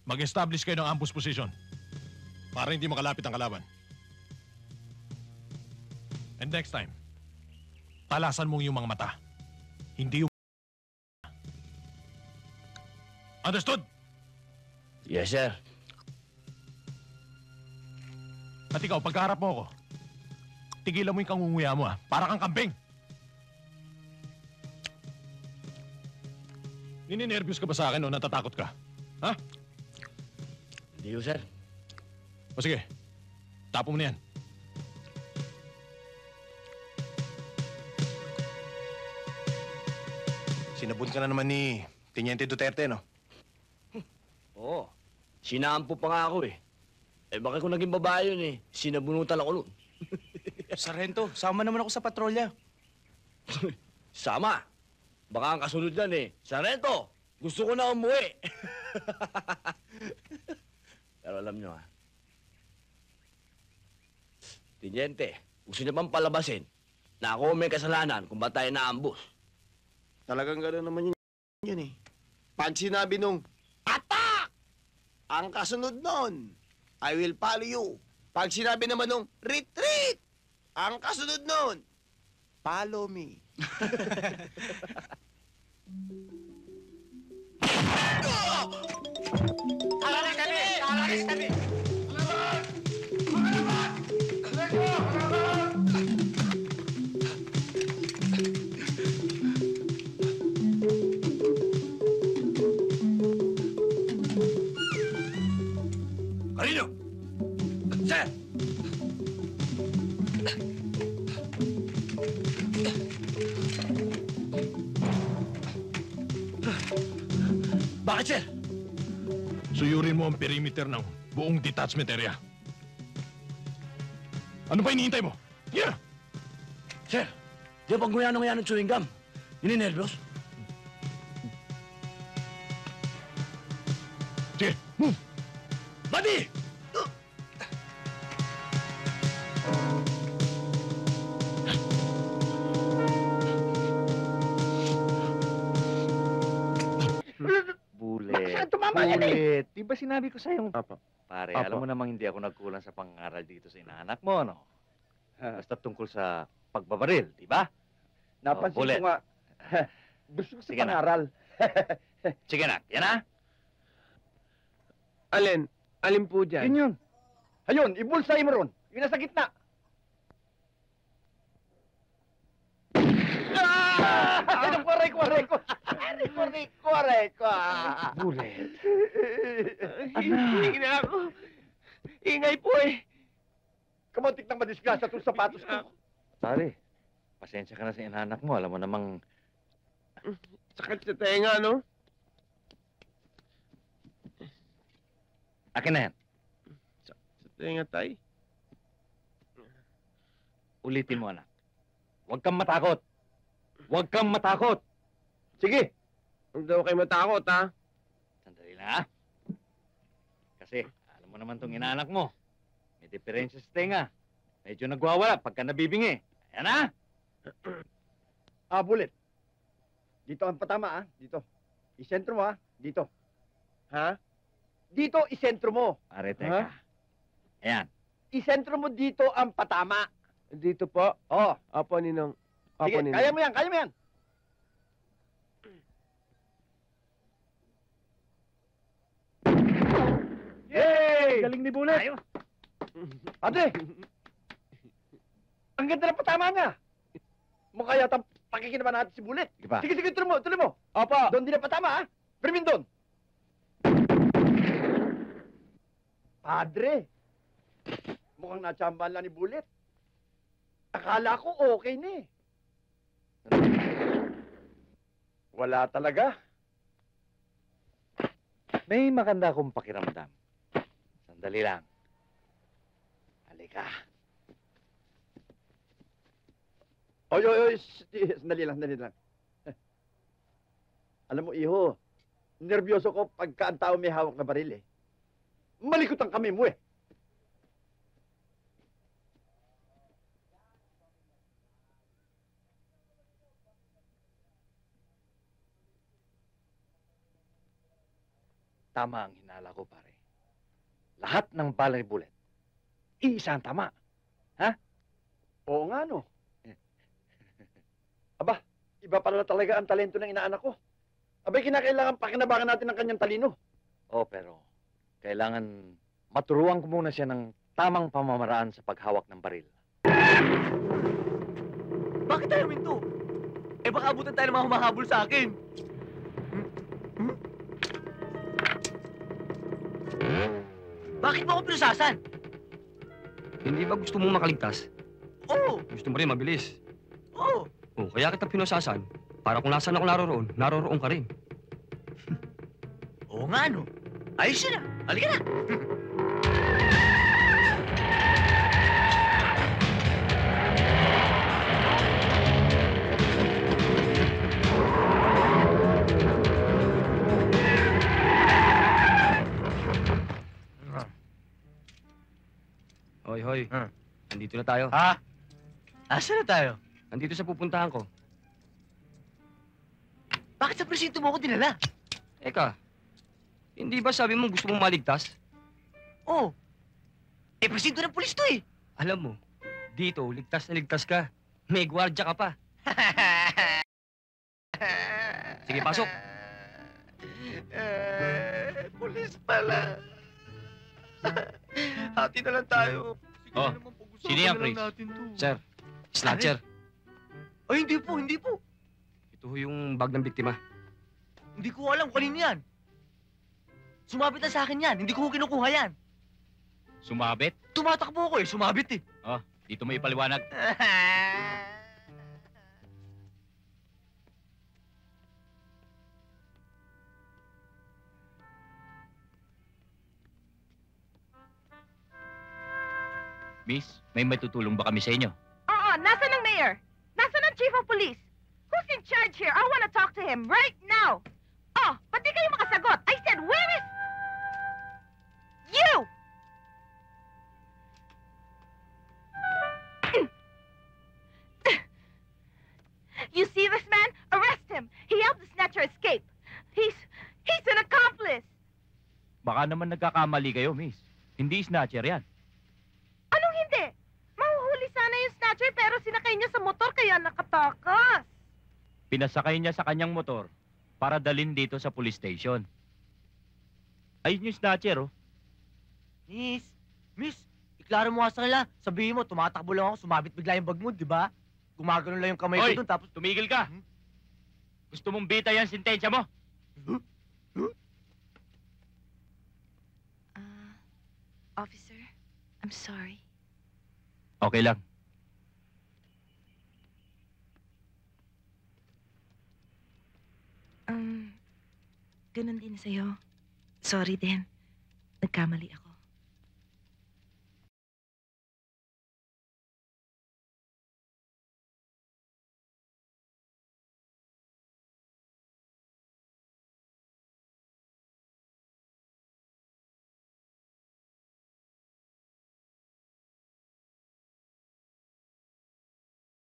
Mag-establish kayo ng ambush position para hindi makalapit ang kalaban. And next time, talasan mong yung mga mata. Hindi yung... Understood? Yes, sir. At ikaw, pagkaharap mo ako, tigilan mo yung kangunguya mo, ha? Para kang kambing! Nininervyos ka ba sa akin o natatakot ka? Ha? Hindi, sir. O sige, tapo mo na yan. Sinabot ka na naman ni Teniente Duterte, no? Oo. Sinampo pa nga ako eh. Eh bakit kung naging babae yun eh? Sinabunutan ako nun. Sargento, sama naman ako sa patrolya. Sama. Baka ang kasunod yan eh. Sarento, gusto ko na umuwi. Pero alam nyo ha. Teniente, gusto niya bang palabasin na ako may kasalanan kung ba't tayo na-ambush? Talagang gano'n naman yun eh. Pag sinabi nung, attack! Ang kasunod nun, I will follow you. Pag sinabi naman nung, retreat! Ang kasunod nun, follow me. Alalis kami! Alalis kami! Kanino? Sir! Bakit, sir? Suyurin mo ang perimeter ng buong detachment area. Ano pa hinihintay mo? Yeah! Sir, di ba pag nguyano nga ng chewing gum? Nininervyos? Sige, move! Buddy! Bulet. Saan tumama yan eh? Bulet. Di ba sinabi ko sa'yo? Apo. Pare, Apo. alam mo namang hindi ako nagkulang sa pang-aral dito sa inaanak mo, no? Basta tungkol sa pagbabaril, di ba? Napansin Bulet. ko nga. Gusto ko sa Sige na. pangaral. Sige na, yan na. Alin? Alin po dyan? Yun yun. Ayun, ibulsay mo ron. Yun nasa gitna. Ano ko, Reko, Reko. Reko. Bulet. Ingay na ako. Ingay po eh. Kamuntik nang madisgrasya itong sapatos ko. Pare, pasensya ka na sa inaanak mo. Alam mo namang Sakit sa tenga, no? akin na yan. Sa tenga, tay. Ulitin mo, anak. Huwag kang matakot. Huwag kang matakot. Sige. Huwag daw kayo matakot, ha? Sandali na, ha? Kasi, alam mo naman tong inaanak mo. May diferensya sa tenga. Medyo nagwawala pagka nabibingi. Ayan na! Bulet. Dito ang patama, Dito. Isentro mo, Dito. Ha? Dito, isentro mo. Pare, teka. Ayan. Isentro mo dito ang patama. Dito po. Oh. Apo, Ninong. Sige, Apo, Ninong. kaya mo yan, kaya mo yan. Yay! Galing ni Bulet. Ayos. Ate! Ang ganda ng patama niya. Mukha yata pakikinaban natin si Bulet. Sige pa. Sige, tuloy mo, tuloy mo. Apo. Doon din ang patama, Primin doon. Padre! Mukhang natsambahan lang ni Bulet. Akala ko okay na eh. Wala talaga. May maganda akong pakiramdam. Sandali lang. Halika. Oy, sandali lang. Alam mo, iho, nervyoso ko pagka ang tao may hawak na baril eh. Malikot ang kami mo eh. Tama ang hinala ko, pare. Lahat ng bala bullet, iisa ang tama. Oo nga, no? Aba, iba pala talaga ang talento ng inaanak ko. Abay, kinakailangan pakinabangan natin ang kanyang talino. Oo, pero kailangan maturuan ko muna siya ng tamang pamamaraan sa paghawak ng baril. Bakit tayo minto? Eh baka abutan tayo ng mga humahabol sa akin. Bakit mo ako pinusasan? Hindi ba gusto mong makaligtas? Oo! Gusto mo rin mabilis. Oo! Oh, kaya kita pinusasan. Para kung nasaan ako naroroon ka rin. Oo nga, no? Ayos yun ah! Halika na! Hoy, hoy. Hmm. Nandito na tayo. Ha? Asan na tayo? Nandito sa pupuntahan ko. Bakit sa presinto mo ako dinala? Eka, hindi ba sabi mo gusto mong maligtas? Oo. Eh, presinto ng pulis to eh. Alam mo, dito, ligtas na ligtas ka. May gwardya ka pa. Sige, pasok. Pulis pala. Hati na lang tayo. Oh, sino yan, Chris? Sir, snatcher. Ay, hindi po, hindi po. Ito ho yung bag ng biktima. Hindi ko alam kung kanino yan. Sumabit na sa akin yan. Hindi ko kinukuha yan. Sumabit? Tumatakbo ako eh. Sumabit eh. Dito may ipaliwanag. Miss, may matutulong ba kami sa inyo? Oo, nasa ng mayor? Nasa ng chief of police? Who's in charge here? I want to talk to him right now. Oh, ba't di kayo makasagot? I said, where is... You! You see this man? Arrest him. He helped the snatcher escape. He's an accomplice. Baka naman nagkakamali kayo, miss. Hindi snatcher yan. Anong hindi? Mahuhuli sana yung snatcher pero sinakay niya sa motor kaya nakatakas. Pinasakay niya sa kanyang motor para dalhin dito sa police station. Ayun yung snatcher, oh. Miss, iklaro mo nga sa kanila. Sabihin mo, tumatakbo lang ako, sumabit bigla yung bag mo, di ba? Gumagano lang yung kamay Hoy! ko dun, tapos... Tumigil ka! Gusto mong bita yan sentensya mo? Officer, I'm sorry. Okay lang. Ganun din sa'yo. Sorry din. Nagkamali ako.